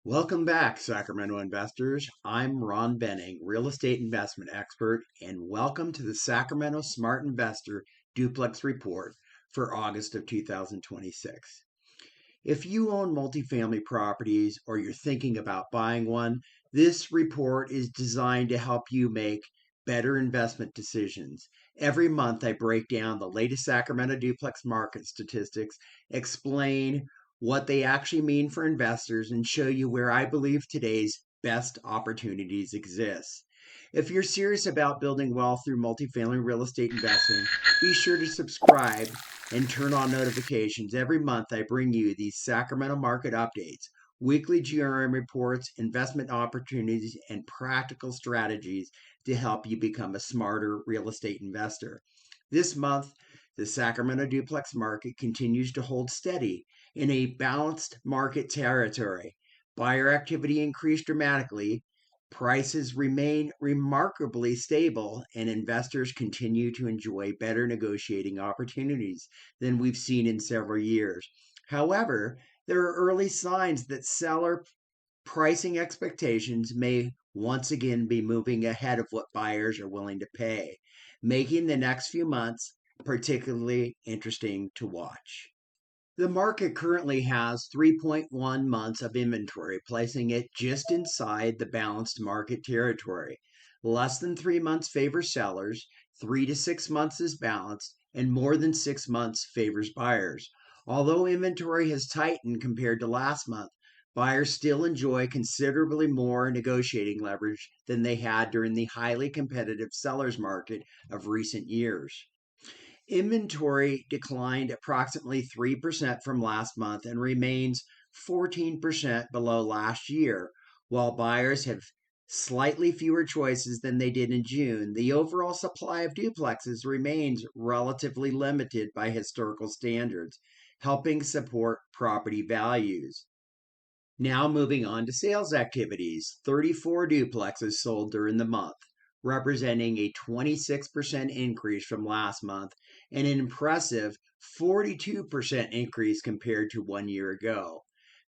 Welcome back, Sacramento investors. I'm Ron Benning, real estate investment expert, and welcome to the Sacramento Smart Investor Duplex Report for August of 2026. If you own multifamily properties or you're thinking about buying one, this report is designed to help you make better investment decisions. Every month, I break down the latest Sacramento Duplex market statistics, explain what they actually mean for investors, and show you where I believe today's best opportunities exist. If you're serious about building wealth through multifamily real estate investing, be sure to subscribe and turn on notifications. Every month, I bring you these Sacramento market updates, weekly GRM reports, investment opportunities, and practical strategies to help you become a smarter real estate investor. This month, the Sacramento Duplex Market continues to hold steady in a balanced market territory. Buyer activity increased dramatically, prices remain remarkably stable, and investors continue to enjoy better negotiating opportunities than we've seen in several years. However, there are early signs that seller pricing expectations may once again be moving ahead of what buyers are willing to pay, making the next few months particularly interesting to watch. The market currently has 3.1 months of inventory, placing it just inside the balanced market territory. Less than 3 months favors sellers, 3 to 6 months is balanced, and more than 6 months favors buyers. Although inventory has tightened compared to last month, buyers still enjoy considerably more negotiating leverage than they had during the highly competitive sellers market of recent years. Inventory declined approximately 3% from last month and remains 14% below last year. While buyers have slightly fewer choices than they did in June, the overall supply of duplexes remains relatively limited by historical standards, helping support property values. Now moving on to sales activities. 34 duplexes sold during the month, representing a 26% increase from last month and an impressive 42% increase compared to 1 year ago.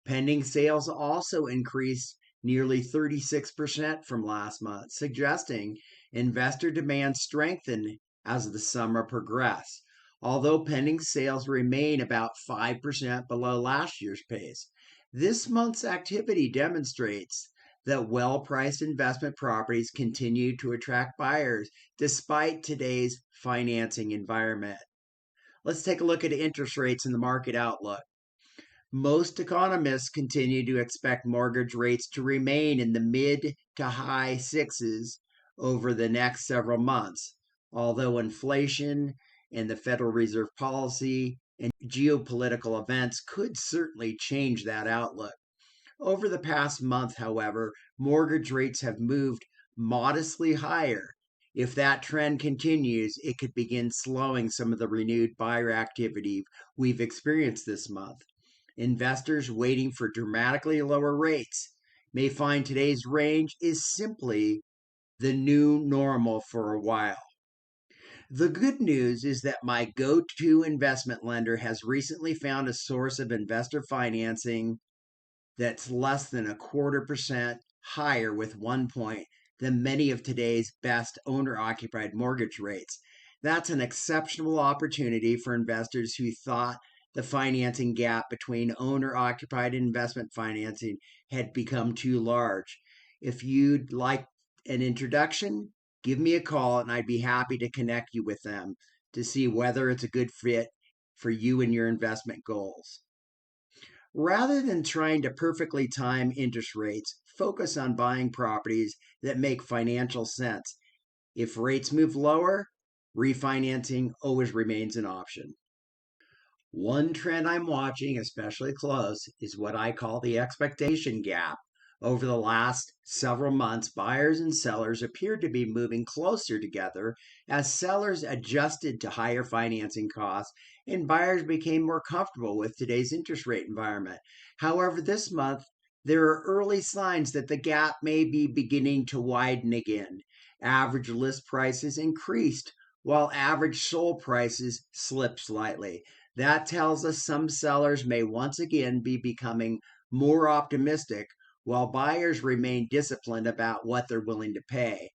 Pending sales also increased nearly 36% from last month, suggesting investor demand strengthened as the summer progressed, although pending sales remain about 5% below last year's pace. This month's activity demonstrates that well priced investment properties continue to attract buyers despite today's financing environment. Let's take a look at interest rates and the market outlook. Most economists continue to expect mortgage rates to remain in the mid to high sixes over the next several months, although inflation and the Federal Reserve policy and geopolitical events could certainly change that outlook. Over the past month, however, mortgage rates have moved modestly higher. If that trend continues, it could begin slowing some of the renewed buyer activity we've experienced this month. Investors waiting for dramatically lower rates may find today's range is simply the new normal for a while. The good news is that my go to investment lender has recently found a source of investor financing that's less than 1/4% higher with 1 point than many of today's best owner occupied mortgage rates. That's an exceptional opportunity for investors who thought the financing gap between owner occupied investment financing had become too large. If you'd like an introduction, give me a call and I'd be happy to connect you with them to see whether it's a good fit for you and your investment goals. Rather than trying to perfectly time interest rates, focus on buying properties that make financial sense. If rates move lower, refinancing always remains an option. One trend I'm watching especially close is what I call the expectation gap. Over the last several months, buyers and sellers appeared to be moving closer together as sellers adjusted to higher financing costs and buyers became more comfortable with today's interest rate environment. However, this month, there are early signs that the gap may be beginning to widen again. Average list prices increased while average sold prices slipped slightly. That tells us some sellers may once again be becoming more optimistic, while buyers remain disciplined about what they're willing to pay.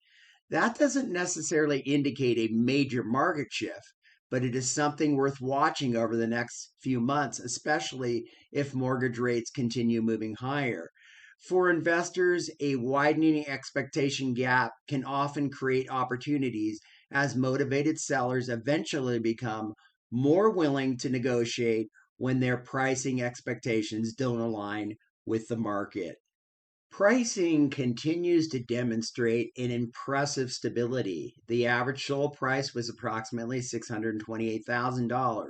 That doesn't necessarily indicate a major market shift, but it is something worth watching over the next few months, especially if mortgage rates continue moving higher. For investors, a widening expectation gap can often create opportunities as motivated sellers eventually become more willing to negotiate when their pricing expectations don't align with the market. Pricing continues to demonstrate an impressive stability. The average sold price was approximately $628,000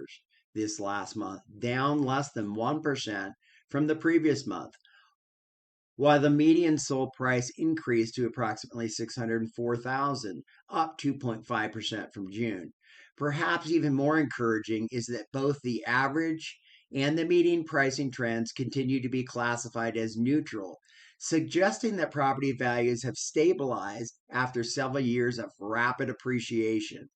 this last month, down less than 1% from the previous month, while the median sold price increased to approximately $604,000, up 2.5% from June. Perhaps even more encouraging is that both the average and the median pricing trends continue to be classified as neutral, suggesting that property values have stabilized after several years of rapid appreciation.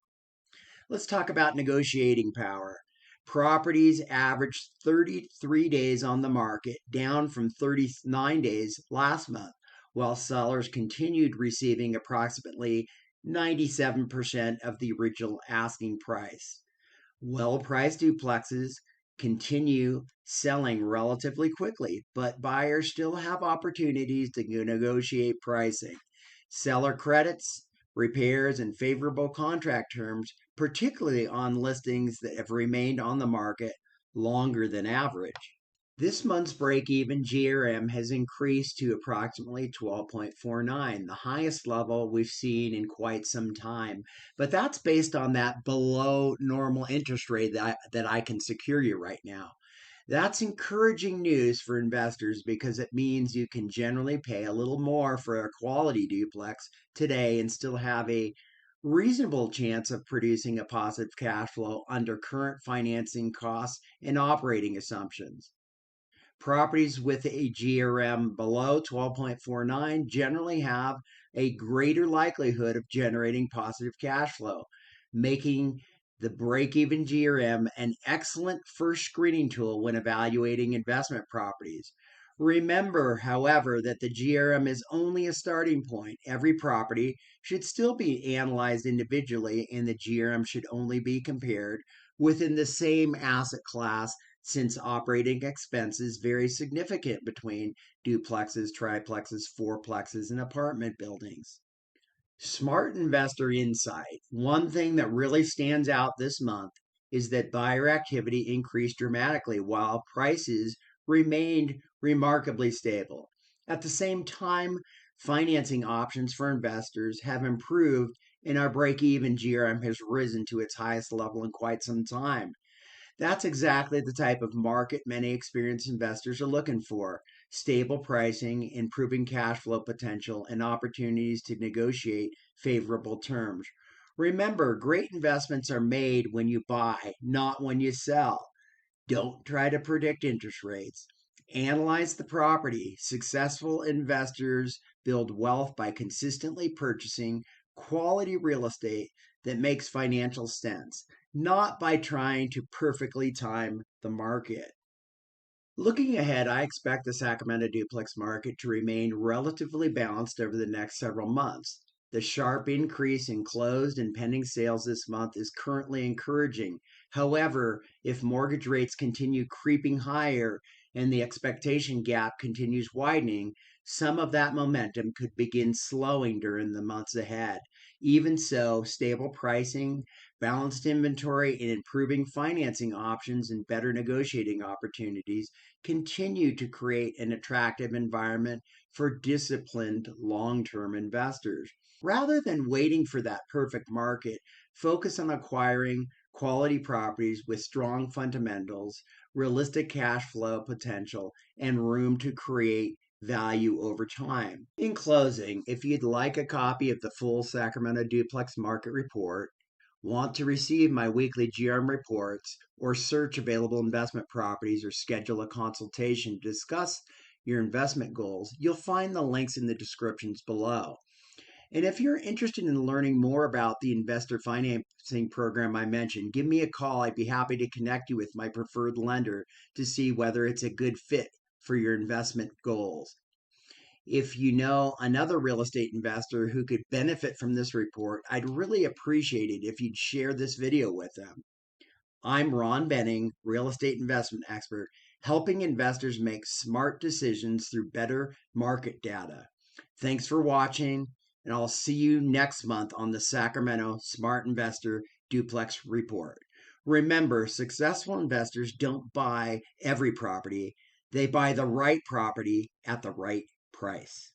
Let's talk about negotiating power. Properties averaged 33 days on the market, down from 39 days last month, while sellers continued receiving approximately 97% of the original asking price. Well priced duplexes continue selling relatively quickly, but buyers still have opportunities to negotiate pricing. Seller credits, repairs, and favorable contract terms, particularly on listings that have remained on the market longer than average. This month's break-even GRM has increased to approximately 12.49, the highest level we've seen in quite some time. But that's based on that below normal interest rate that I can secure you right now. That's encouraging news for investors because it means you can generally pay a little more for a quality duplex today and still have a reasonable chance of producing a positive cash flow under current financing costs and operating assumptions. Properties with a GRM below 12.49 generally have a greater likelihood of generating positive cash flow, making the break-even GRM an excellent first screening tool when evaluating investment properties. Remember, however, that the GRM is only a starting point. Every property should still be analyzed individually, and the GRM should only be compared within the same asset class since operating expenses vary significant between duplexes, triplexes, fourplexes, and apartment buildings. Smart investor insight. One thing that really stands out this month is that buyer activity increased dramatically while prices remained remarkably stable. At the same time, financing options for investors have improved and our break-even GRM has risen to its highest level in quite some time. That's exactly the type of market many experienced investors are looking for: stable pricing, improving cash flow potential, and opportunities to negotiate favorable terms. Remember, great investments are made when you buy, not when you sell. Don't try to predict interest rates. Analyze the property. Successful investors build wealth by consistently purchasing quality real estate that makes financial sense, not by trying to perfectly time the market. Looking ahead, I expect the Sacramento duplex market to remain relatively balanced over the next several months. The sharp increase in closed and pending sales this month is currently encouraging. However, if mortgage rates continue creeping higher and the expectation gap continues widening, some of that momentum could begin slowing during the months ahead. Even so, stable pricing, balanced inventory, and improving financing options and better negotiating opportunities continue to create an attractive environment for disciplined long-term investors. Rather than waiting for that perfect market, focus on acquiring quality properties with strong fundamentals, realistic cash flow potential, and room to create value over time. In closing, if you'd like a copy of the full Sacramento Duplex Market Report, want to receive my weekly GRM reports, or search available investment properties or schedule a consultation to discuss your investment goals, you'll find the links in the descriptions below. And if you're interested in learning more about the investor financing program I mentioned, give me a call. I'd be happy to connect you with my preferred lender to see whether it's a good fit for your investment goals. If you know another real estate investor who could benefit from this report, I'd really appreciate it if you'd share this video with them. I'm Ron Benning, real estate investment expert, helping investors make smart decisions through better market data. Thanks for watching, and I'll see you next month on the Sacramento Smart Investor Duplex Report. Remember, successful investors don't buy every property, they buy the right property at the right price.